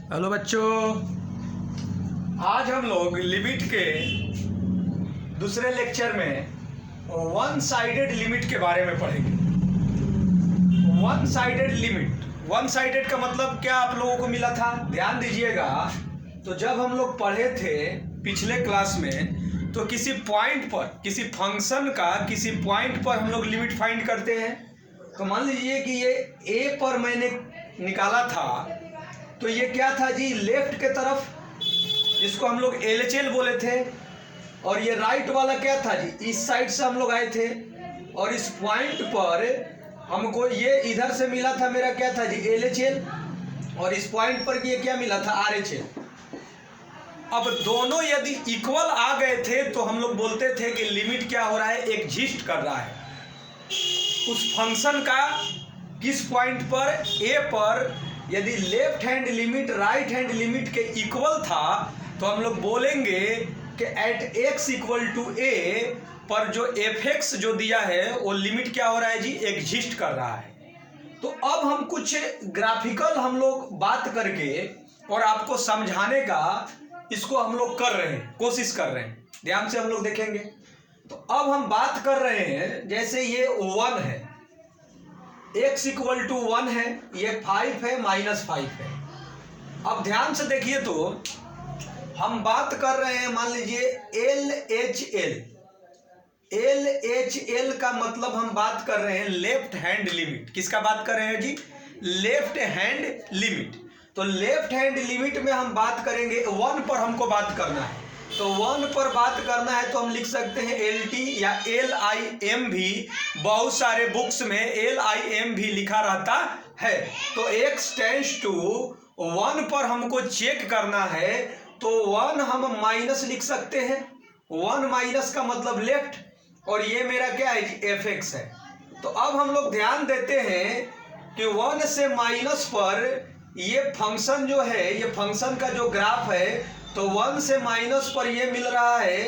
Hello बच्चों, आज हम लोग लिमिट के दूसरे लेक्चर में वन साइडेड लिमिट के बारे में पढ़ेंगे। One sided limit, one sided का मतलब क्या आप लोगों को मिला था, ध्यान दीजिएगा। तो जब हम लोग पढ़े थे पिछले क्लास में, तो किसी पॉइंट पर, किसी फंक्शन का किसी पॉइंट पर हम लोग लिमिट फाइंड करते हैं। तो मान लीजिए कि ये ए पर मैंने निकाला था, तो ये क्या था जी, लेफ्ट के तरफ, जिसको हम लोग एलएचएल बोले थे, और ये राइट वाला क्या था जी, इस साइड से हम लोग आए थे, और इस पॉइंट पर हमको ये इधर से मिला था, मेरा क्या था जी, एलएचएल, और इस पॉइंट पर ये क्या मिला था, आरएचएल। अब दोनों यदि इक्वल आ गए थे तो हम लोग बोलते थे कि लिमिट क्या हो रहा है, एग्जिस्ट कर रहा है। उस फंक्शन का किस पॉइंट पर, ए पर, यदि left hand limit right hand limit के इक्वल था तो हम लोग बोलेंगे कि एट x इक्वल टू ए पर जो एफ एक्स जो दिया है वो लिमिट क्या हो रहा है जी, एग्जिस्ट कर रहा है। तो अब हम कुछ ग्राफिकल हम लोग बात करके और आपको समझाने का इसको हम लोग कर रहे हैं, कोशिश कर रहे हैं, ध्यान से हम लोग देखेंगे। तो अब हम बात कर रहे हैं, जैसे ये 1 है, x इक्वल टू 1 है, ये 5 है, -5 है। अब ध्यान से देखिए, तो हम बात कर रहे हैं, मान लीजिए LHL। LHL का मतलब हम बात कर रहे हैं लेफ्ट हैंड लिमिट। किसका बात कर रहे हैं जी, लेफ्ट हैंड लिमिट। तो लेफ्ट हैंड लिमिट में हम बात करेंगे, 1 पर हमको बात करना है। तो 1 पर बात करना है तो हम लिख सकते हैं LT या LIM भी, बहुत सारे बुक्स में LIM भी लिखा रहता है। तो x टेंड्स टू 1 पर हमको चेक करना है, तो 1 हम माइनस लिख सकते हैं। 1 माइनस का मतलब लेफ्ट, और ये मेरा क्या है जी, fx है। तो अब हम लोग ध्यान देते हैं कि 1 से माइनस पर ये फंक्शन जो है, ये फंक्शन का जो ग्राफ है, तो 1 से माइनस पर ये मिल रहा है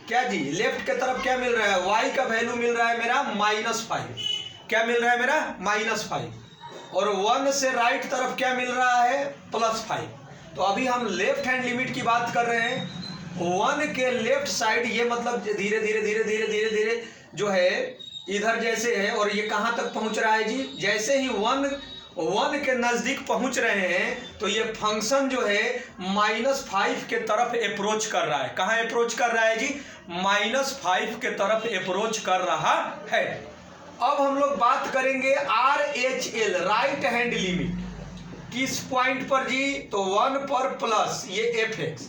क्या जी, लेफ्ट के तरफ क्या मिल रहा है, y का वैल्यू मिल रहा है मेरा -5। क्या मिल रहा है मेरा, -5। और 1 से राइट तरफ क्या मिल रहा है, +5। तो अभी हम लेफ्ट हैंड लिमिट की बात कर रहे हैं। 1 के लेफ्ट साइड, ये मतलब धीरे धीरे धीरे धीरे धीरे धीरे जो है इधर जैसे है, और ये कहाँ तक पहुँच रहा है जी, जैसे ही 1 के नज़दीक पहुंच रहे हैं तो ये फंक्शन जो है -5 के तरफ अप्रोच कर रहा है। कहाँ अप्रोच कर रहा है जी, -5 के तरफ अप्रोच कर रहा है। अब हम लोग बात करेंगे RHL, राइट हैंड लिमिट। किस पॉइंट पर जी, तो 1 पर प्लस ये fx।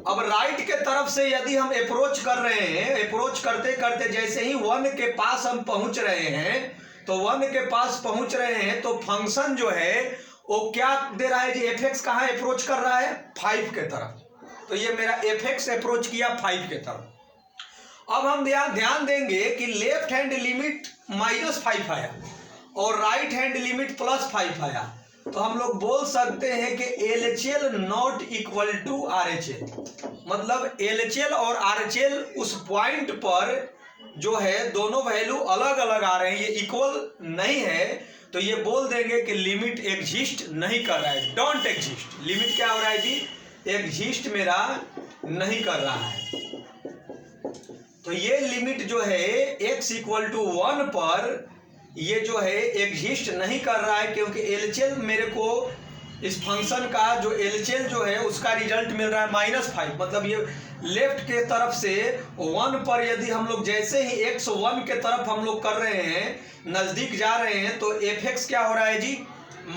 अब राइट के तरफ से यदि हम अप्रोच कर रहे हैं, अप्रोच करते करते जैसे ही 1 के पास हम पहुंच रहे हैं, तो 1 के पास पहुंच रहे हैं, तो फंक्शन जो है वो क्या दे रहा है जी, fx कहाँ अप्रोच कर रहा है, 5 के तरफ। तो ये मेरा fx अप्रोच किया 5 के तरफ। अब हम ध्यान देंगे कि लेफ्ट हैंड लिमिट -5 आया और राइट हैंड लिमिट +5 आया, तो हम लोग बोल सकते हैं कि LHL not equal to RHL। मतलब LHL और RHL उस पॉइंट पर जो है दोनों वैल्यू अलग अलग आ रहे हैं, ये इक्वल नहीं है, तो ये बोल देंगे कि लिमिट एग्जिस्ट नहीं कर रहा है, डोंट एग्जिस्ट। लिमिट क्या हो रहा है जी, एग्जिस्ट मेरा नहीं कर रहा है। तो ये लिमिट जो है x इक्वल टू 1 पर ये जो है एग्जिस्ट नहीं कर रहा है, क्योंकि LHL मेरे को इस फंक्शन का जो LHL जो है उसका रिजल्ट मिल रहा है -5। मतलब ये लेफ्ट के तरफ से 1 पर यदि हम लोग जैसे ही x 1 के तरफ हम लोग कर रहे हैं, नज़दीक जा रहे हैं, तो fx क्या हो रहा है जी,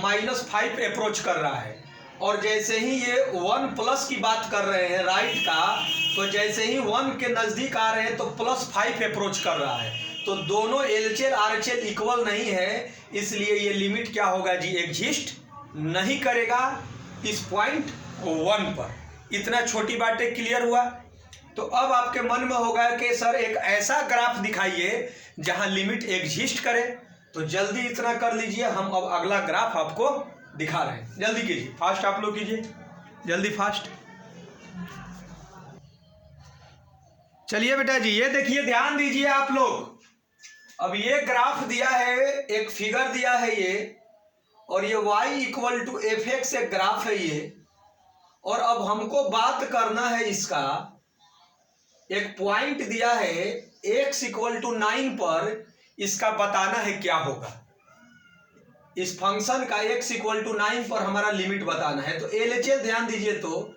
-5 अप्रोच कर रहा है। और जैसे ही ये 1 प्लस की बात कर रहे हैं राइट का, तो जैसे ही 1 के नज़दीक आ रहे हैं तो +5 अप्रोच कर रहा है। तो दोनों LHL RHL इक्वल नहीं है, इसलिए ये लिमिट क्या होगा जी, एग्जिस्ट नहीं करेगा इस पॉइंट 1 पर। इतना छोटी बातें क्लियर हुआ। तो अब आपके मन में होगा कि सर एक ऐसा ग्राफ दिखाइए जहां लिमिट एग्जिस्ट करे। तो जल्दी इतना कर लीजिए, हम अब अगला ग्राफ आपको दिखा रहे हैं। जल्दी कीजिए, फास्ट आप लोग कीजिए, जल्दी फास्ट। चलिए बेटा जी, ये देखिए, ध्यान दीजिए आप लोग। अब ये ग्राफ दिया है, एक फिगर दिया है ये, और ये y equal to f x एक ग्राफ है ये। और अब हमको बात करना है इसका, एक पॉइंट दिया है x इक्वल टू 9 पर, इसका बताना है क्या होगा। इस फंक्शन का x इक्वल टू 9 पर हमारा लिमिट बताना है। तो एलएचएल ध्यान दीजिए, तो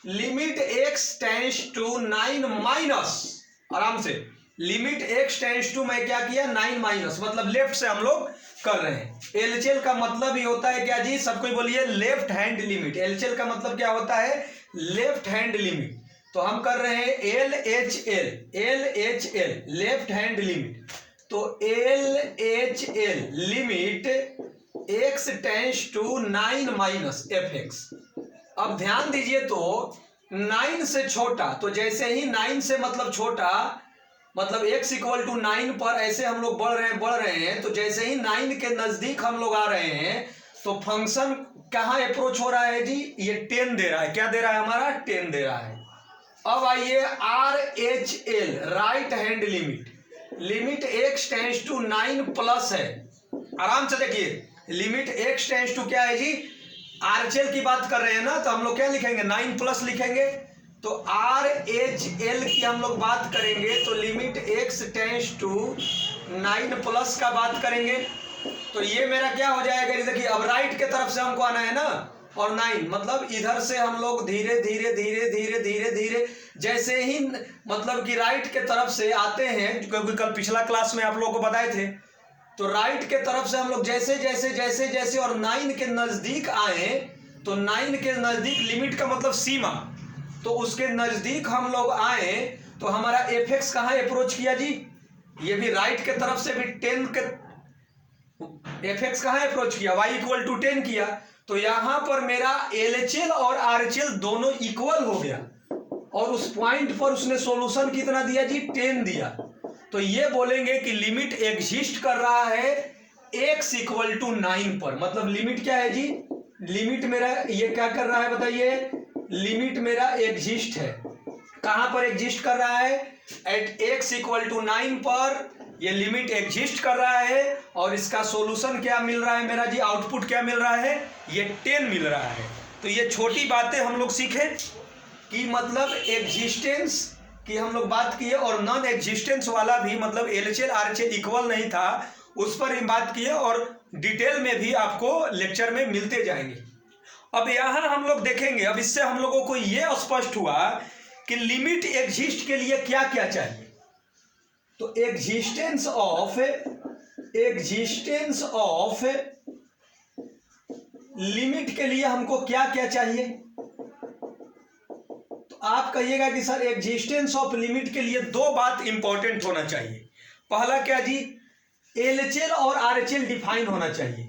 limit x tends to 9 minus, आराम से लिमिट x टेंड्स टू, मैं क्या किया 9 माइनस, मतलब लेफ्ट से हम लोग कर रहे हैं। एलएचएल का मतलब ही होता है क्या जी, सबको बोलिए लेफ्ट हैंड लिमिट। एलएचएल का मतलब क्या होता है, लेफ्ट हैंड लिमिट। तो हम कर रहे हैं एलएचएल लेफ्ट हैंड लिमिट। तो LHL limit x tends to 9 minus f x. अब ध्यान दीजिए, तो 9 से छोटा, तो जैसे ही 9 से मतलब छोटा, मतलब x इक्वल टू 9 पर ऐसे हम लोग बढ़ रहे हैं। तो जैसे ही 9 के नजदीक हम लोग आ रहे हैं, तो फंक्शन कहाँ अप्रोच हो रहा है जी, ये 10 दे रहा है। क्या दे रहा है हमारा, 10 दे रहा है। अब आइए RHL right hand limit. Limit x tends to 9 plus है, आराम से देखिए, लिमिट x टेंड्स टू क्या है जी, RHL की बात कर रहे हैं ना, तो हम लोग क्या लिखेंगे, 9 प्लस लिखेंगे। तो RHL की हम लोग बात करेंगे, तो limit x tends to 9 plus का बात करेंगे। तो ये मेरा क्या हो जाएगा, देखिए अब राइट के तरफ से हमको आना है ना, और 9 मतलब इधर से हम लोग धीरे धीरे धीरे धीरे धीरे धीरे, जैसे ही मतलब कि राइट के तरफ से आते हैं, क्योंकि कल पिछला क्लास में आप लोगों को बताए थे, तो राइट के तरफ से हम लोग जैसे जैसे जैसे जैसे और 9 के नजदीक आए, तो 9 के नजदीक लिमिट का मतलब सीमा, तो उसके नजदीक हम लोग आए, तो हमारा एफ एक्स कहाँ अप्रोच किया जी, ये भी राइट के तरफ से भी 10 के एफ एक्स कहाँ अप्रोच किया, y इक्वल टू 10 किया। तो यहां पर मेरा एलएचएल और आरएचएल दोनों इक्वल हो गया, और उस पॉइंट पर उसने सॉल्यूशन कितना दिया जी, 10 दिया। तो ये बोलेंगे कि लिमिट एग्जिस्ट कर रहा है x इक्वल टू 9 पर। मतलब लिमिट क्या है जी, लिमिट मेरा ये क्या कर रहा है बताइए, लिमिट मेरा एग्जिस्ट है। कहां पर एग्जिस्ट कर रहा है, एट x इक्वल टू 9 पर ये लिमिट एग्जिस्ट कर रहा है। और इसका सॉल्यूशन क्या मिल रहा है मेरा जी, आउटपुट क्या मिल रहा है, ये 10 मिल रहा है। तो ये छोटी बातें हम लोग सीखे कि मतलब एग्जिस्टेंस की हम लोग बात किए, और नॉन एग्जिस्टेंस वाला भी, मतलब एलएचएल आरएचएल इक्वल नहीं था, उस पर हम बात किए, और डिटेल में भी आपको लेक्चर में मिलते जाएंगे। अब यहाँ हम लोग देखेंगे, अब इससे हम लोगों को यह स्पष्ट हुआ कि लिमिट एग्जिस्ट के लिए क्या क्या चाहिए। तो एग्जिस्टेंस ऑफ लिमिट के लिए हमको क्या क्या चाहिए। तो आप कहिएगा कि सर एग्जिस्टेंस ऑफ लिमिट के लिए दो बात इंपॉर्टेंट होना चाहिए। पहला क्या जी, एलएचएल और आरएचएल डिफाइन होना चाहिए।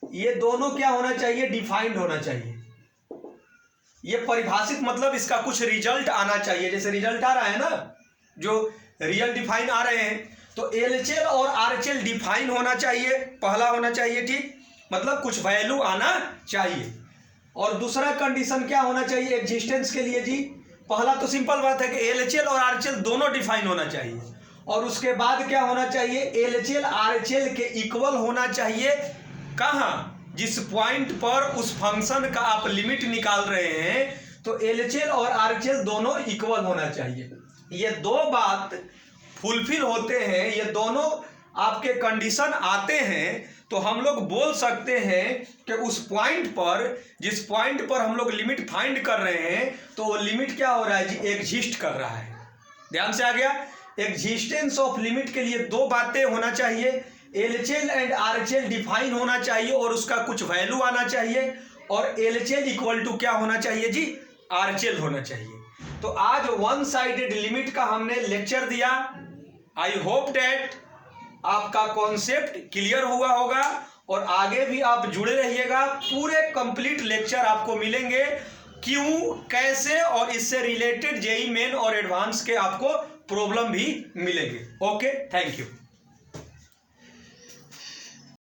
ये दोनों क्या होना चाहिए, डिफाइंड होना चाहिए। ये परिभाषित, मतलब इसका कुछ रिजल्ट आना चाहिए। जैसे रिजल्ट आ रहा है ना, जो रियल डिफाइन आ रहे हैं, तो एलएचएल और आरएचएल डिफाइन होना चाहिए, पहला होना चाहिए, ठीक, मतलब कुछ वैल्यू आना चाहिए। और दूसरा कंडीशन क्या होना चाहिए एग्जिस्टेंस के लिए जी, पहला तो सिंपल बात है कि एलएचएल और आरएचएल दोनों डिफाइन होना चाहिए, और उसके बाद क्या होना चाहिए, एलएचएल आरएचएल के इक्वल होना चाहिए। कहाँ, जिस पॉइंट पर उस फंक्शन का आप लिमिट निकाल रहे हैं, तो एलएचएल और आरएचएल दोनों इक्वल होना चाहिए। ये दो बात फुलफिल होते हैं, ये दोनों आपके कंडीशन आते हैं, तो हम लोग बोल सकते हैं कि उस पॉइंट पर, जिस पॉइंट पर हम लोग लिमिट फाइंड कर रहे हैं, तो वो लिमिट क्या हो रहा है जी, एग्जिस्ट कर रहा है। ध्यान से आ गया। एग्जिस्टेंस ऑफ लिमिट के लिए दो बातें होना चाहिए, एलएचएल एंड आरएचएल डिफाइन होना चाहिए, और उसका कुछ वैल्यू आना चाहिए, और एलएचएल इक्वल टू क्या होना चाहिए जी, आरएचएल होना चाहिए। तो आज वन साइडेड लिमिट का हमने लेक्चर दिया। आई होप डैट आपका कॉन्सेप्ट क्लियर हुआ होगा, और आगे भी आप जुड़े रहिएगा। पूरे कंप्लीट लेक्चर आपको मिलेंगे, क्यों, कैसे, और इससे रिलेटेड जेईई मेन और एडवांस के आपको प्रॉब्लम भी मिलेंगे। Okay, thank you.